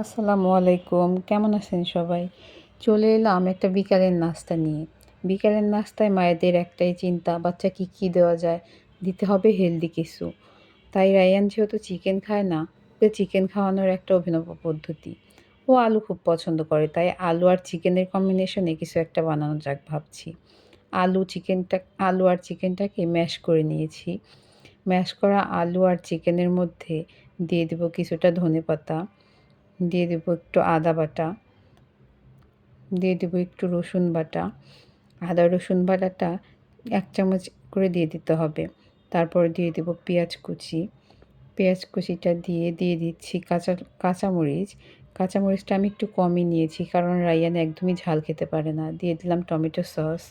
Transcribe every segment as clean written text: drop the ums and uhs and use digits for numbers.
আসসালামু আলাইকুম, কেমন আছেন সবাই? চলে এলাম একটা বিকালের নাস্তা নিয়ে। বিকালের নাস্তায় মায়েদের একটাই চিন্তা, বাচ্চা কী দেওয়া যায়? দিতে হবে হেলদি কিছু। তাই রায়ান যেহেতু চিকেন খায় না, ওকে চিকেন খাওয়ানোর একটা অভিনব পদ্ধতি। ও আলু খুব পছন্দ করে, তাই আলু আর চিকেনের কম্বিনেশনে কিছু একটা বানানো যাক ভাবছি। আলু আর চিকেনটাকে ম্যাশ করে নিয়েছি। ম্যাশ করা আলু আর চিকেনের মধ্যে দিয়ে দেবো কিছুটা ধনেপাতা, দিয়ে দেবো একটু আদা বাটা, দিয়ে দেবো একটু রসুন বাটা। আদা রসুন বাটাটা 1 চামচ করে দিয়ে দিতে হবে। তারপর দিয়ে দেবো পেঁয়াজ কুচি। পেঁয়াজ কুচিটা দিয়ে দিচ্ছি কাঁচামরিচ। কাঁচামরিচটা আমি একটু কমই নিয়েছি, কারণ রায়ান একদমই ঝাল খেতে পারে না। দিয়ে দিলাম টমেটো সস,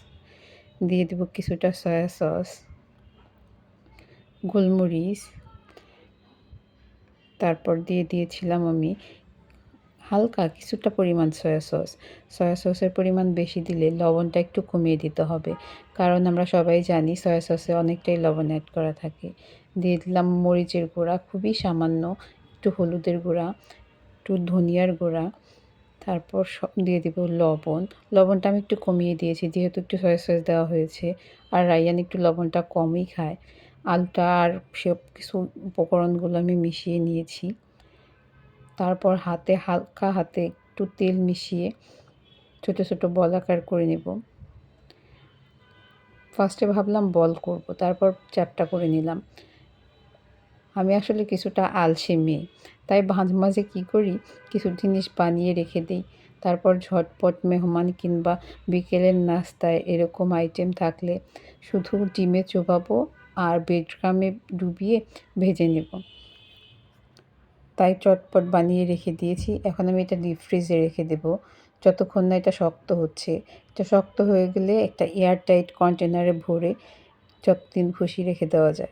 দিয়ে দেবো কিছুটা সয়া সস, গোলমরিচ, তারপর দিয়ে দিয়েছিলাম আমি হালকা কিছুটা পরিমাণ সয়া সস। সয়া সসের পরিমাণ বেশি দিলে লবণটা একটু কমিয়ে দিতে হবে, কারণ আমরা সবাই জানি সয়া সসে অনেকটাই লবণ অ্যাড করা থাকে। দিয়ে দিলাম মরিচের গুঁড়া, খুবই সামান্য, একটু হলুদের গুঁড়া, একটু ধনিয়ার গুঁড়া, তারপর দিয়ে দেবো লবণ। লবণটা আমি একটু কমিয়ে দিয়েছি, যেহেতু একটু সয়া সস দেওয়া হয়েছে, আর রায়ান একটু লবণটা কমই খায়। আলুটা আর সব কিছু উপকরণগুলো আমি মিশিয়ে নিয়েছি। তারপর হালকা হাতে একটু তেল মিশিয়ে ছোট ছোট বল আকার করে নেব। ফার্স্টে ভাবলাম বল করব, তারপর চ্যাপ্টা করে নিলাম। আমি আসলে কিছুটা আলসে মেয়ে, তাই মাঝে মাঝে কী করি, কিছু জিনিস বানিয়ে রেখে দিই। তারপর ঝটপট মেহমান কিংবা বিকেলের নাস্তায় এরকম আইটেম থাকলে শুধু ডিমে চোবাবো আর ব্রেড ক্রামে ডুবিয়ে ভেজে নেব। তাই চটপট বানিয়ে রেখে দিয়েছি। এখন আমি এটা ডিপ ফ্রিজে রেখে দেবো যতক্ষণ না এটা শক্ত হচ্ছে। এটা শক্ত হয়ে গেলে একটা এয়ার টাইট কন্টেনারে ভরে যতদিন খুশি রেখে দেওয়া যায়।